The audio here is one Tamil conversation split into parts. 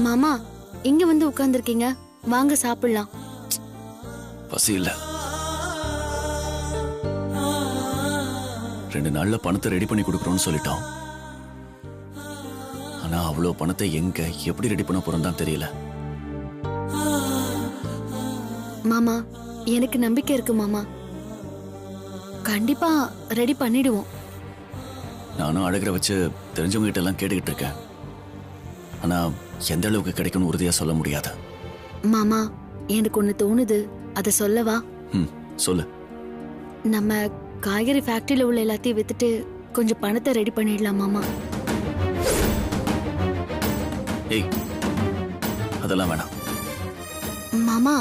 மாமா, இங்க வந்து உட்கார்ந்திருக்கீங்க, வாங்க சாப்பிடலாம். பசி இல்ல. 2 நாள்ல பணத்தை ரெடி பண்ணி கொடுக்குறோம்னு சொல்லிட்டோம். ஆனா அவ்வளவு பணத்தை எங்க எப்படி ரெடி பண்ண போறோம் தான் தெரியல. மாமா, எனக்கு நம்பிக்கை இருக்கு மாமா. கண்டிப்பா ரெடி பண்ணிடுவோம். நானும் அழகரை வச்சு தெரிஞ்சவங்க கிட்ட எல்லாம் கேட்டுக்கிட்டு இருக்கேன். ஆனா எந்த அளவுக்கு கிடைக்கும்னு உறுதியா சொல்ல முடியாது. மாமா, எனக்கு ஒண்ணு தோணுது, அத சொல்லவா? சொல்லு. நம்ம காய்கறி ஃபேக்டரியில உள்ள எல்லாத்தையும் வித்துட்டு கொஞ்சம் பணத்தை ரெடி பண்ணிடலாம் மாமா. ஏய், அதெல்லாம் வேணாம். மாமா,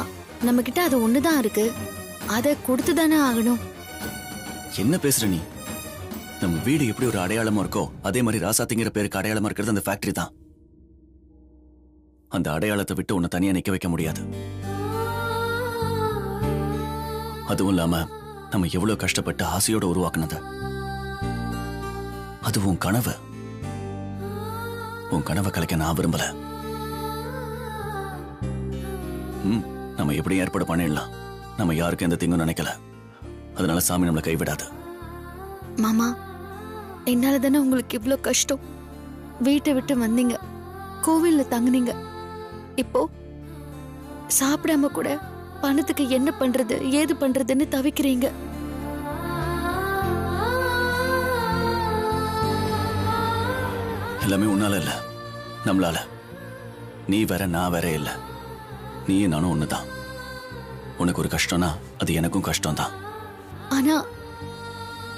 நம்ம கிட்ட அது ஒண்ணுதான் இருக்கு, அத கொடுத்து தானே ஆகணும். என்ன பேசுற நீ? நம்ம வீடு எப்படி ஒரு அடையாளமா இருக்கோ அதே மாதிரி ராசாத்திங்கிற பேருக்கு அடையாளமா இருக்கிறது அந்த ஃபேக்டரி தான். அந்த அடையாளத்தை விட்டு உன்னை தனியா நிக்க வைக்க முடியாது. அதுவும் இல்லாம நம்ம எவ்வளவு கஷ்டப்பட்டு ஆசையோட உருவாக்குனது. அது உன் கனவு. உன் கனவை கலைக்க நான் விரும்பல. நம்ம எப்படி ஏற்பாடு பண்ணிடலாம். நம்ம யாருக்கும் எந்த தீங்கும் நினைக்கல. அதனால சாமி நம்மளை கைவிடாது. மாமா, என்னால தானே உங்களுக்கு இவ்ளோ கஷ்டம். வீட்டை விட்டு வந்தீங்க, கோவில்ல தங்குனீங்க. இப்போ சாப்பிடாம கூட பணத்துக்கு என்ன பண்றது ஏது பண்றதுன்னு தவிக்கிறீங்க. எல்லாமே உன்னால இல்ல, நம்மளால. நீ வேற நான் வேற இல்ல. நீ நானும் ஒண்ணுதான். உனக்கு ஒரு கஷ்டம்னா அது எனக்கும் கஷ்டம் தான். ஆனா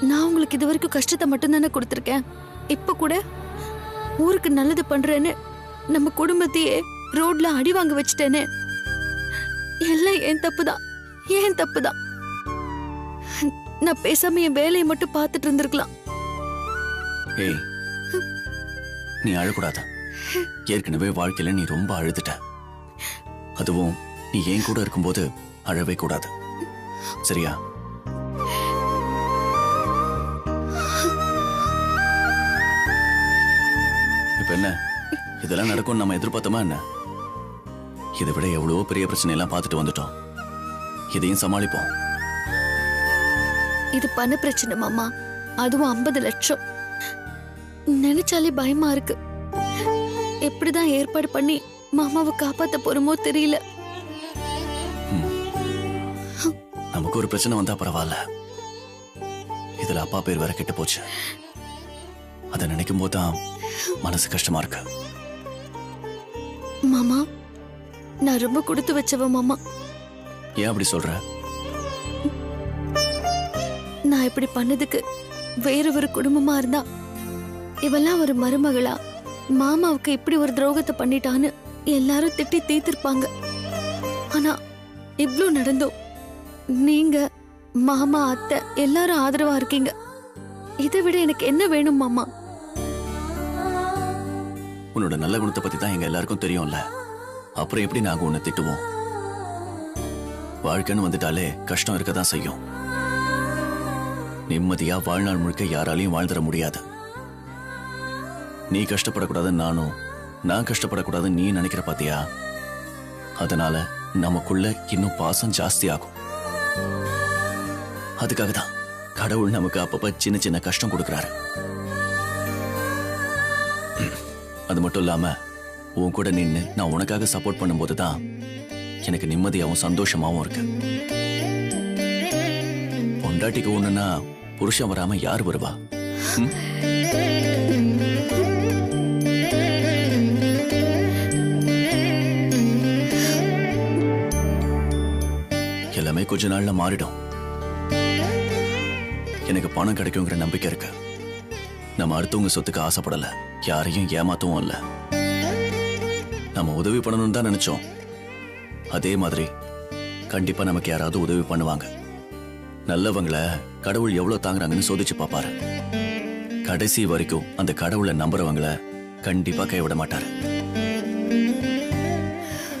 நான் உங்களுக்கு இது வரைக்கும் கஷ்டத்தை மட்டும் தானே கொடுத்திருக்கேன். இப்ப கூட ஊருக்கு நல்லது பண்றேன்னு நம்ம குடும்பத்தையே ரோட்ல அடி வாங்க வச்சுட்டேனே. எல்லாம் ஏன் தப்புதான், ஏன் தப்புதான். நான் பேசாம என் வேலையை மட்டும் பார்த்துட்டு இருந்திருக்கலாம். ஏய், நீ அழக்கூடாது. ஏற்கனவே வாழ்க்கையில நீ ரொம்ப அழுதுட்ட. அதுவும் நீ என் கூட இருக்கும்போது அழவே கூடாது, சரியா? இப்ப என்ன, இதெல்லாம் நடக்கும் நம்ம எதிர்பார்த்தோமா என்ன? இதை விட எவ்வளவோ பெரிய பிரச்சனை எல்லாம் பார்த்துட்டு வந்துட்டோம். இதையும் சமாளிப்போம். இது பண பிரச்சனை மாமா, அதுவும் 50 லட்சம். நினைச்சாலே பயமா இருக்கு. எப்படிதான் ஏற்பாடு பண்ணி மாமாவை காப்பாத்த போறோமோ தெரியல. நமக்கு ஒரு பிரச்சனை வந்தா பரவாயில்ல, இதுல அப்பா பேர் வேற கெட்டு போச்சு. அதை நினைக்கும் போதுதான் மனசு கஷ்டமா இருக்கு. மாமா, நான் ரொம்ப கொடுத்து வச்சவ மாமா. ஏன் அப்படி சொல்ற? நான் இப்படி பண்ணதுக்கு வேற ஒரு குடும்பமா இருந்தா இவெல்லாம் ஒரு மருமகளா மாமாவுக்கு இப்படி ஒரு துரோகத்தை பண்ணிட்டான்னு எல்லாரும் திட்டி தீர்த்திருப்பாங்க. ஆனா இவ்ளோ நடந்தோம் நீங்க மாமா அத்தை எல்லாரும் ஆதரவா இருக்கீங்க. இதை விட எனக்கு என்ன வேணும் மாமா? உன்னோட நல்ல குணத்தை பத்தி தான் எங்க எல்லாருக்கும் தெரியும்ல. அப்புறம் எப்படி நாங்க உன்னை திட்டுவோம்? வாழ்க்கைன்னு வந்துட்டாலே கஷ்டம் இருக்கதான் செய்யும். நிம்மதியா வாழ்நாள் முழுக்க யாராலையும் வாழ்ந்துட முடியாது. நீ கஷ்டப்படக்கூடாதுன்னு நானும், நான் கஷ்டப்படக்கூடாதுன்னு நீ நினைக்கிற பாத்தியா? அதனால நமக்குள்ள இன்னும் பாசம் ஜாஸ்தி ஆகும். அதுக்காக தான் கடவுள் நமக்கு அப்பப்ப சின்ன சின்ன கஷ்டம் கொடுக்கறாரு. அது மட்டும் இல்லாம உன் கூட நின்னு நான் உனக்காக சப்போர்ட் பண்ணும்போது தான் எனக்கு நிம்மதியாவும் சந்தோஷமாவும் இருக்கு. பொண்டாட்டிக்கு ஒண்ணுன்னா புருஷன் வராம யார் வருவா? எல்லாமே கொஞ்ச நாள்ல மாறிடும். எனக்கு பணம் கிடைக்குங்கிற நம்பிக்கை இருக்கு. நம்ம அடுத்தவங்க சொத்துக்கு ஆசைப்படல, யாரையும் ஏமாத்தவும் இல்ல. நம்ம உதவி பண்ணணும்னு தான் நினைச்சோம். அதே மாதிரி கண்டிப்பா நமக்கு யாராவது உதவி பண்ணுவாங்க. நல்லவங்களை கடவுள் எவ்வளவு தாங்குறாங்கன்னு சோதிச்சு பாப்பாரு. கடைசி வரைக்கும் அந்த கடவுளை நம்புறவங்களை கண்டிப்பா கைவிட மாட்டாரு.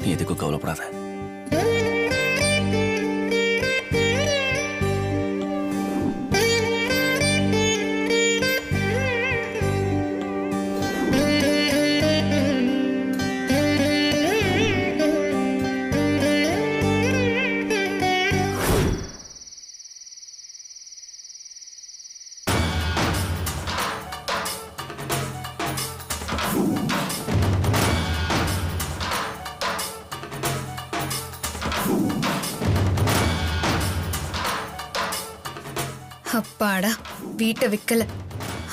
நீ எதுக்கும் கவலைப்படாத. அப்பாடா, வீட்டை விக்கல,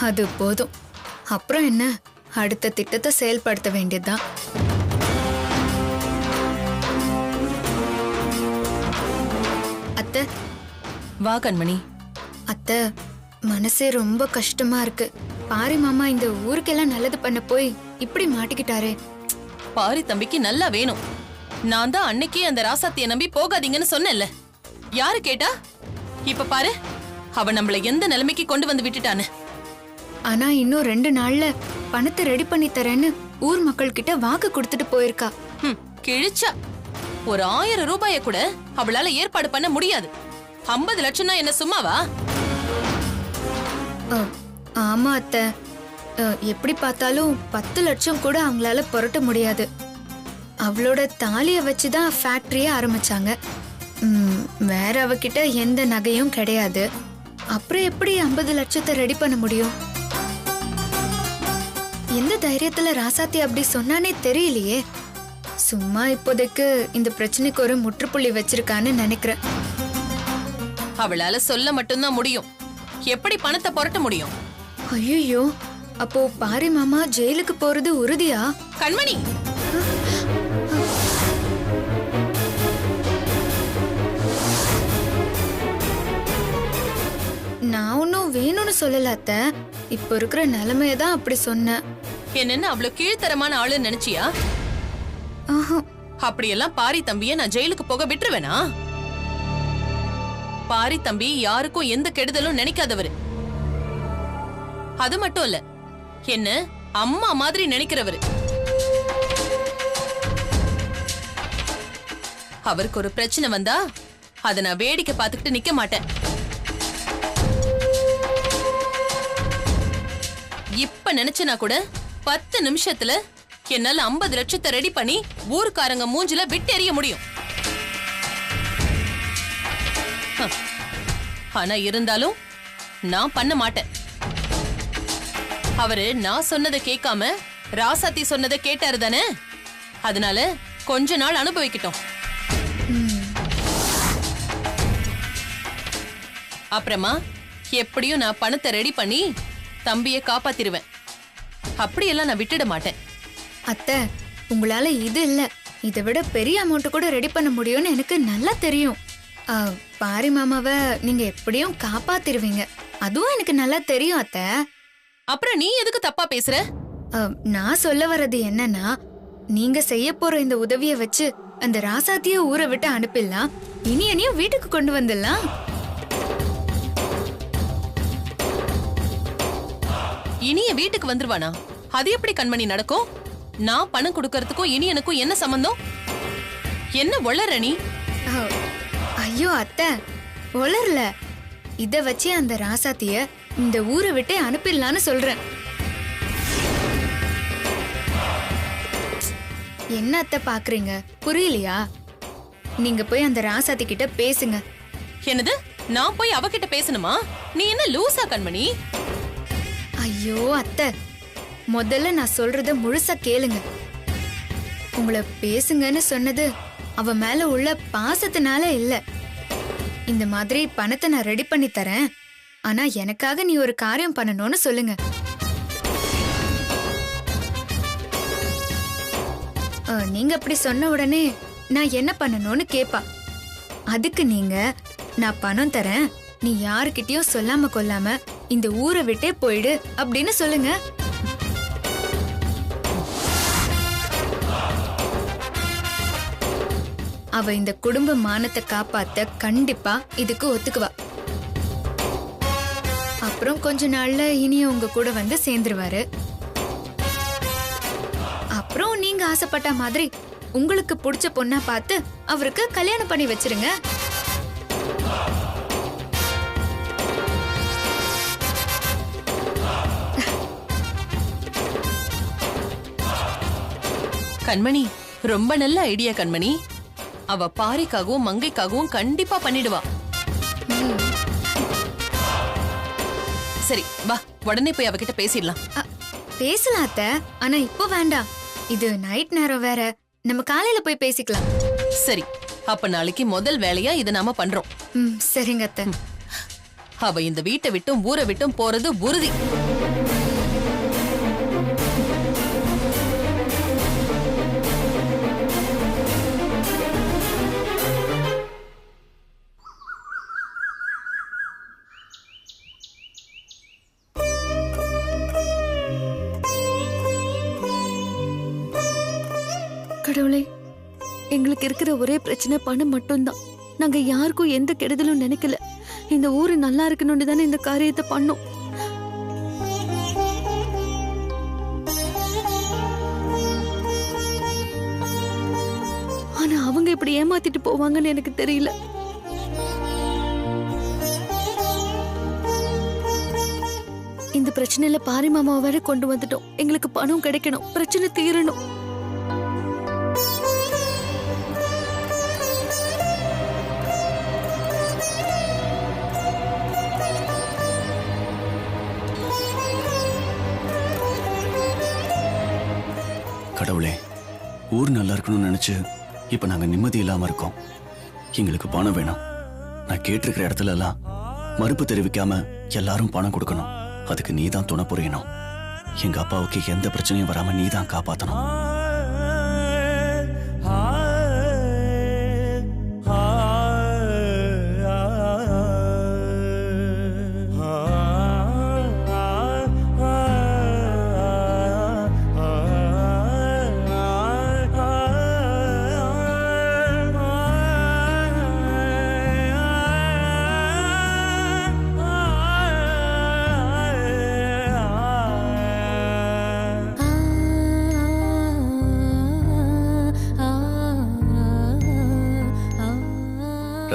அது போதும். அப்புறம் என்ன, அடுத்த திட்டத்தை செயல்படுத்த வேண்டியதுதான். அத்தை, வா கண்மணி. அத்தை, மனசே ரொம்ப கஷ்டமா இருக்கு. பாரி மாமா இந்த ஊருக்கெல்லாம் நல்லது பண்ண போய் இப்படி மாட்டிக்கிட்டாரே. பாரி தம்பிக்கு நல்லா வேணும். நான் தான் அன்னைக்கே அந்த ராசாத்திய நம்பி போகாதீங்கன்னு சொன்னேன்ல. யாரு கேட்டா? இப்ப பாரு, அவ நம்மள எந்த நிலைமைக்கு கொண்டு வந்து விட்டுட்டான்னு. ஆனா இன்னும் 2 நாள்ல பணத்தை ரெடி பண்ணி தரேன்னு ஊர் மக்கள் கிட்ட வாக்கு கொடுத்துட்டு போயிருக்கா. கிழிச்சா ஒரு 1000 ரூபாய கூட அவளால ஏற்பாடு பண்ண முடியாது. 50 லட்சம்னா என்ன சும்மாவா? ஆமா அத்தை, எப்படி பார்த்தாலும் 10 லட்சம் கூட அவங்களால புரட்ட முடியாது. அவளோட தாலிய வச்சுதான் ஃபேக்டரியே ஆரம்பிச்சாங்க. வேற அவகிட்ட எந்த நகையும் கிடையாது. அப்புறம் எப்படி 50 லட்சத்தை ரெடி பண்ண முடியும்? எந்த தைரியத்துல ராசாத்தி அப்படி சொன்னானே தெரியலையே. சும்மா இப்போதைக்கு இந்த பிரச்சனைக்கு ஒரு முற்றுப்புள்ளி வச்சிருக்கான்னு நினைக்கிறேன். அவளால சொல்ல மட்டும்தான் முடியும். எப்படி பணத்தை புரட்ட முடியும்? ஐயோ, அப்போ பாரி மாமா ஜெயிலுக்கு போறது உறுதியா? கண்மணி, நான் ஒன்னும் வேணும்னு சொல்லல அத்தை. இப்ப இருக்கிற நிலைமையதான் அப்படி சொன்னேன். என்னன்னு அவ்வளவு கீழ்த்தரமான ஆளுன்னு நினைச்சியா? ஆஹா, அப்படியெல்லாம் பாரி தம்பிய நான் ஜெயிலுக்கு போக விட்டுருவேனா? பாரி தம்பி யாருக்கும் எந்த கெடுதலும் நினைக்காதவரு. அது மட்டும் இல்ல, என்ன அம்மா மாதிரி நினைக்கிறவரு. அவருக்கு ஒரு பிரச்சனை வந்தா அத நான் வேடிக்கை பார்த்துக்கிட்டு நிக்க மாட்டேன். இப்ப நினைச்சனா கூட 10 நிமிஷத்துல என்னால 50 லட்சத்தை ரெடி பண்ணி ஊர்க்காரங்க மூஞ்சில விட்டு எறிய முடியும். ஆனா இருந்தாலும் நான் பண்ண மாட்டேன். அவரு நான் சொன்னதை கேட்காம ராசாத்தி சொன்னதை கேட்டாரு தானே. அதனால கொஞ்ச நாள் அனுபவிக்கட்டும். அப்புறமா எப்படியும் நான் பணத்தை ரெடி பண்ணி தம்பியை காப்பாத்திருவேன். அப்படியெல்லாம் நான் விட்டுட மாட்டேன். அத்தை, உங்களால இது இல்ல, இதை விட பெரிய அமௌண்ட் கூட ரெடி பண்ண முடியும்னு எனக்கு நல்லா தெரியும். பாரி மாமாவை நீங்க எப்படியும் காப்பாத்திருவீங்க, அதுவும் எனக்கு நல்லா தெரியும் அத்தை. அப்புறம் நீ எதுக்கு தப்பா பேசுற? நான் சொல்ல வர்றது என்னன்னா, நீங்க செய்ய போற இந்த உதவிய வச்சு அந்த ராசாத்திய ஊரை விட்டு அனுப்பிடலாம். இனியனையும் வீட்டுக்கு கொண்டு வந்துடலாம். இனிய வீட்டுக்கு வந்துருவானா? அது எப்படி கண்மணி நடக்கும்? நான் பணம் கொடுக்கறதுக்கும் இனியனுக்கும் என்ன சம்பந்தம்? என்ன வளர நீ? ஐயோ அத்தை, வளரல. இத வச்சு அந்த ராசாத்திய இந்த ஊரை விட்டு அனுப்பிடலான்னு சொல்றேன். என்ன அத்தை பாக்குறீங்க, புரியலையா? நீங்க போய் அந்த ராசாத்தி கிட்ட பேசுங்க. என்னது? நான் போய் அவகிட்ட பேசணுமா? நீ என்ன லூசா கண்மணி? ஐயோ அத்தை, முதல்ல நான் சொல்றத முழுசா கேளுங்க. உங்களை பேசுங்கன்னு சொன்னது அவ மேல உள்ள பாசத்தினால இல்ல. இந்த மாதிரி பணத்தை நான் ரெடி பண்ணி தரேன், ஆனா எனக்காக நீ ஒரு காரியம் பண்ணணும்னு சொல்லுங்க. நீங்க அப்படி சொன்ன உடனே நான் என்ன பண்ணணும்னு கேப்பா. அதுக்கு நீங்க, நான் பணம் தரேன், நீ யாருக்கிட்டயும் சொல்லாம கொல்லாம இந்த ஊரை விட்டே போயிடு அப்படின்னு சொல்லுங்க. அவ இந்த குடும்ப மானத்தை காப்பாத்த கண்டிப்பா இதுக்கு ஒத்துக்குவா. அப்புறம் கொஞ்ச நாள்ல இனிய உங்க கூட வந்து சேர்ந்துருவாரு. அப்புறம் நீங்க ஆசைப்பட்ட மாதிரி உங்களுக்கு பிடிச்ச பொண்ணா பார்த்து அவருக்கு கல்யாணம் பண்ணி வச்சிருங்க. கண்மணி, ரொம்ப நல்ல ஐடியா கண்மணி. அவ பாரிக்காகவும் மங்கைக்காகவும் கண்டிப்பா பண்ணிடுவா. சரி வா, உடனே போய் அவகிட்ட பேசிடலாம். பேசலாம் அத்தை, ஆனா இப்போ வேண்டாம். இது நைட் நேரம் வேற, நம்ம காலையில போய் பேசிக்கலாம். சரி, அப்ப நாளைக்கு முதல் வேலையா இதை நாம பண்றோம். சரிங்க அத்தை. அவ இந்த வீட்டை விட்டும் ஊரை விட்டும் போறது உறுதி. கடவுளே, எங்களுக்கு இருக்கிற ஒரே பிரச்சனை பணம் மட்டும்தான். நாங்க யாருக்கும் எந்த கெடுதலும் நினைக்கல. இந்த ஊரு நல்லா இருக்கணும்னு தானே இந்த காரியத்தை பண்ணோம். ஆனா அவங்க இப்படி ஏமாத்திட்டு போவாங்கன்னு எனக்கு தெரியல. இந்த பிரச்சனையில பாரி மாமாவை வேற கொண்டு வந்துட்டோம். எங்களுக்கு பணம் கிடைக்கணும், பிரச்சனை தீரணும். கடவுளே, ஊர் நல்லா இருக்கணும்னு நினைச்சு இப்ப நாங்க நிம்மதி இல்லாம இருக்கோம். எங்களுக்கு பணம் வேணும். நான் கேட்டிருக்கிற இடத்துல எல்லாம் மறுப்பு தெரிவிக்காம எல்லாரும் பணம் கொடுக்கணும். அதுக்கு நீ தான் துணை புரியணும். எங்க அப்பாவுக்கு எந்த பிரச்சனையும் வராம நீ தான் காப்பாத்தணும்.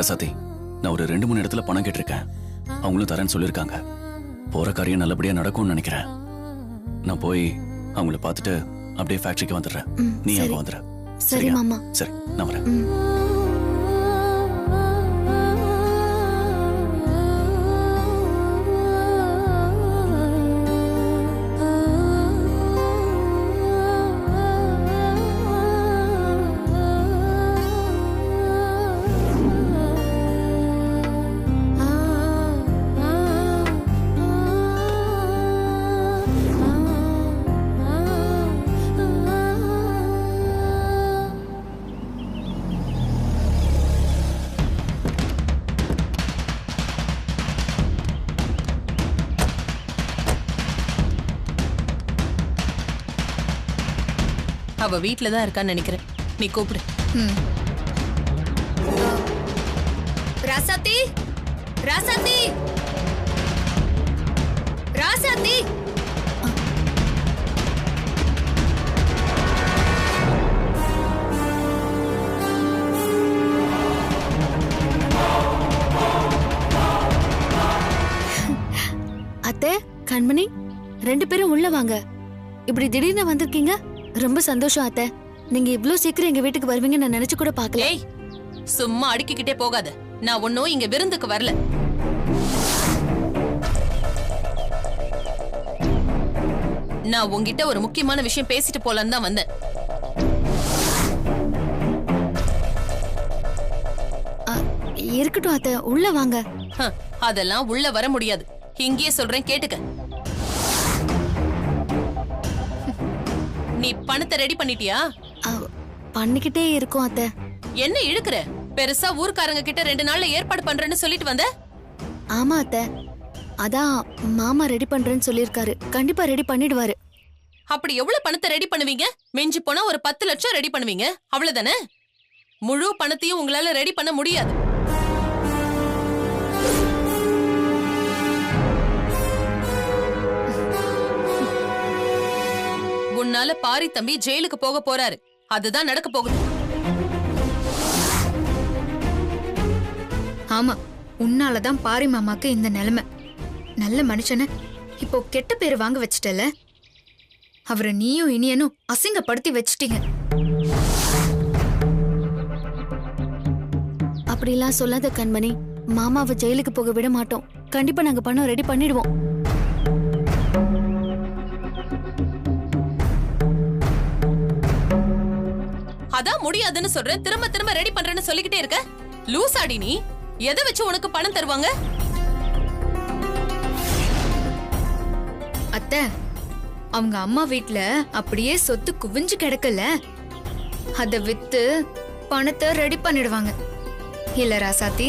ரசாத்தி, நான் ஒரு 2-3 இடத்துல பணம் கேட்டிருக்கேன். அவங்களும் தரேன்னு சொல்லியிருக்காங்க. போற காரியம் நல்லபடியா நடக்கும்னு நினைக்கிறேன். நான் போய் அவங்கள பார்த்துட்டு அப்படியே ஃபேக்டரிக்கு வந்துடுறேன். நீ அங்க வந்துடுற. சரி மாமா. சரி, நான் வரேன். அவ வீட்ல தான் இருக்கான்னு நினைக்கிறேன். நீ கூப்பிடு. ராசாத்தி, ராசாத்தி, ராசாத்தி. அத்தை, கண்மணி, 2 பேரும் உள்ள வாங்க. இப்படி திடீர்னு வந்திருக்கீங்க. ரொம்ப சந்தோஷம் அத்தை. நீங்க இவ்ளோ சீக்கிரம் எங்க வீட்டுக்கு வருவீங்க நான் நினைச்சு கூட பார்க்கல. ஏய், சும்மா அடிக்கிட்டே போகாத. நான் ஒன்னும் இங்க விருந்துக்கு வரல. நான் உன்கிட்ட ஒரு முக்கியமான விஷயம் பேசிட்டு போலான்னு தான் வந்தேன். இருக்கட்டும் அத்தை, உள்ள வாங்க. அதெல்லாம் உள்ள வர முடியாது. இங்கேயே சொல்றேன், கேட்டுக்க. நீ பணத்தை ரெடி பண்ணிட்டியா? பண்ணிக்கிட்டே இருக்கோம் அத்தை. என்ன இழுக்குற? பெருசா ஊர்க்காரங்க கிட்ட 2 நாள்ல ஏற்பாடு பண்றேன்னு சொல்லிட்டு வந்த. ஆமா அத்தை, அதான் மாமா ரெடி பண்றேன்னு சொல்லிருக்காரு. கண்டிப்பா ரெடி பண்ணிடுவாரு. அப்படி எவ்வளவு பணத்தை ரெடி பண்ணுவீங்க? மிஞ்சி போனா ஒரு 10 லட்சம் ரெடி பண்ணுவீங்க, அவ்வளவுதானே? முழு பணத்தையும் உங்களால ரெடி பண்ண முடியாது. உன்னால பாரி தம்பி ஜெயிலுக்கு போக போறாரு. அதுதான் நடக்க போகுது. ஆமா, உன்னாலதான் பாரி மாமாக்கு இந்த நிலைமை. நல்ல மனுஷன இப்போ கெட்ட பேரு வாங்க வச்சிட்டல. அவரை நீயும் இனியனும் அசிங்கப்படுத்தி வச்சிட்டீங்க. அப்படிலாம் சொல்லாத கண்மணி. மாமாவை ஜெயிலுக்கு போக விட மாட்டோம். கண்டிப்பா நாங்க பணம் ரெடி பண்ணிடுவோம். அதான் முடியாதுன்னு சொல்றேன். திரும்ப திரும்ப ரெடி பண்றேன்னு சொல்லிக்கிட்டே இருக்க. லூசாடி நீ. எதை வச்சு உனக்கு பணம் தருவாங்க? அத்தை, அவங்க அம்மா வீட்ல அப்படியே சொத்து குவிஞ்சு கிடக்கல, அத வித்து பணத்தை ரெடி பண்ணிடுவாங்க இல்ல ராசாத்தி?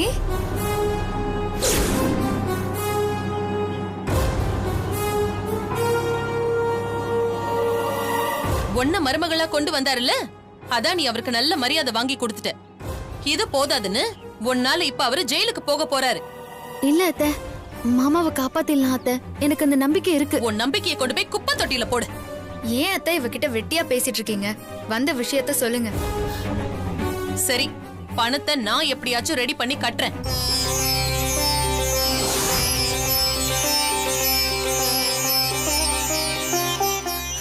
ஒன்ன மருமகளா கொண்டு வந்தாருல்ல, அதான் நீ அவருக்கு நல்ல மரியாதை வாங்கி கொடுத்துட்ட. இது போதாதுன்னு ஒன்னால இப்ப அவரு ஜெயிலுக்கு போக போறாரு. இல்ல அத்தை, மாமாவை காப்பாத்திடலாம் அத்தை, எனக்கு அந்த நம்பிக்கை இருக்கு. உன் நம்பிக்கையை கொண்டு போய் குப்பை தொட்டியில போடு. ஏன் அத்தை இவகிட்ட வெட்டியா பேசிட்டு இருக்கீங்க? வந்த விஷயத்த சொல்லுங்க. சரி, பணத்தை நான் எப்படியாச்சும் ரெடி பண்ணி கட்டுறேன்.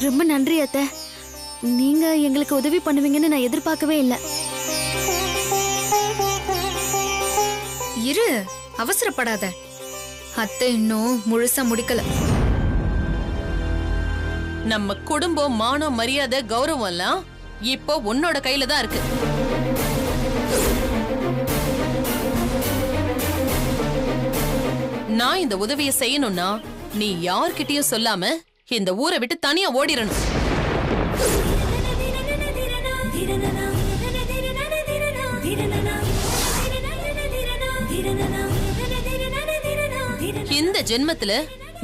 ரொம்ப நன்றி அத்தை, நீங்க எங்களுக்கு உதவி பண்ணுவீங்கன்னு நான் எதிர்பார்க்கவே இல்லை. இரு, அவசரப்படாத. அத்தை இன்னும் முழுசா முடிக்கல. நம்ம குடும்பம், மானம், மரியாதை, கௌரவம் எல்லாம் இப்போ உன்னோட கையில தான் இருக்கு. நான் இந்த உதவியை செய்யணும்னா நீ யார்கிட்டயும் சொல்லாம இந்த ஊரை விட்டு தனியா ஓடிரணும். இந்த ஜென்மத்துல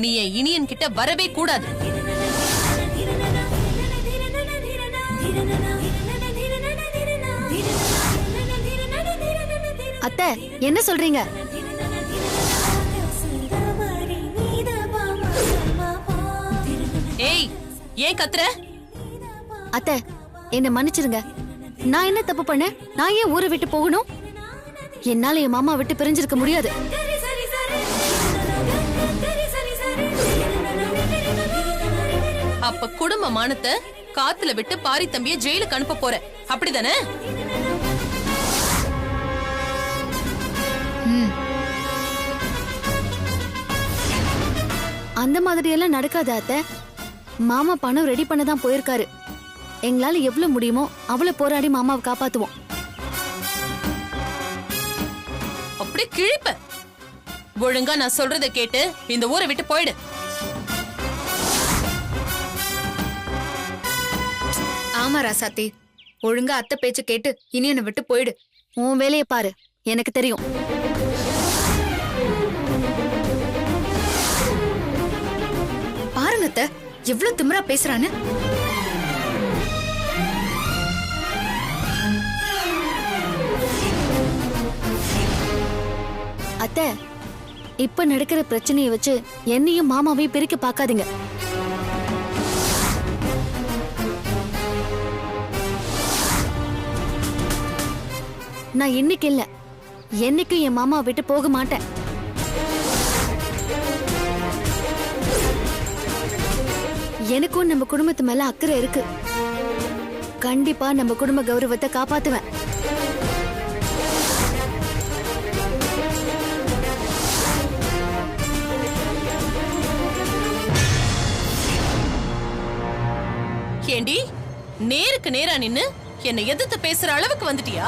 நீ என் இனியன் கிட்ட வரவே கூடாது. அத்தை, என்ன சொல்றீங்க? ஏய், ஏன் கத்துற? அத்தை, என்ன மன்னிச்சிருங்க. நான் என்ன தப்பு பண்ணேன்? நான் ஏன் ஊரை விட்டு போகணும்? என்னால என் மாமா விட்டு பிரிஞ்சிருக்க முடியாது. அப்ப குடும்ப மானத்தை காத்துல விட்டு பாரி தம்பிய ஜெயிலுக்கு அனுப்ப போற, அப்படிதானே? அந்த மாதிரி எல்லாம் நடக்காது அத்தை. மாமா பணம் ரெடி பண்ண தான் போயிருக்காரு. எங்களால எவ்வளவு முடியுமோ அவ்வளவு போராடி மாமாவை காப்பாத்துவோம். அப்படி கிழிப்ப. ஒழுங்கா நான் சொல்றதை கேட்டு இந்த ஊரை விட்டு போயிடு. ஆமா ராசாத்தி, ஒழுங்கா அத்தை பேச்சு கேட்டு இனியனை விட்டு போயிடு. உன் வேலையை பாரு, எனக்கு தெரியும். பாருங்க அத்தை, எவ்வளவு திமிரா பேசுறான்னு. அத்தை, இப்ப நடக்கிற பிரச்சனையை வச்சு என்னையும் மாமாவையும் பிரிக்க பார்க்காதீங்க. நான் இன்னைக்கு இல்ல, என்னைக்கும் என் மாமாவை விட்டு போக மாட்டேன். எனக்கும் நம்ம குடும்பத்து மேல அக்கறை இருக்கு. கண்டிப்பா நம்ம குடும்ப கௌரவத்தை காப்பாத்துவேன். ஏண்டி, நேருக்கு நேரா நின்னு என்னை எதிர்த்து பேசுற அளவுக்கு வந்துட்டியா?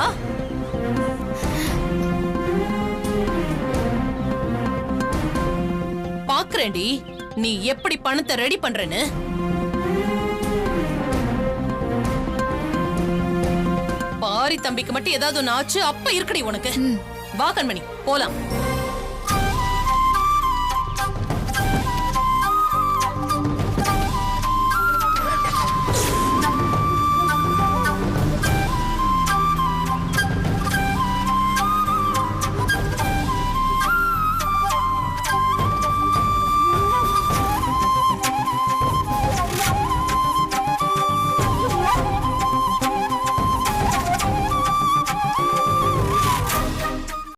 பாக்குறேன்டி நீ எப்படி பணத்தை ரெடி பண்றேன்னு. பாரி தம்பிக்கு மட்டும் ஏதாவது ஒண்ணு ஆச்சு அப்ப இருக்கடி உனக்கு. வா கண்மணி, போலாம்.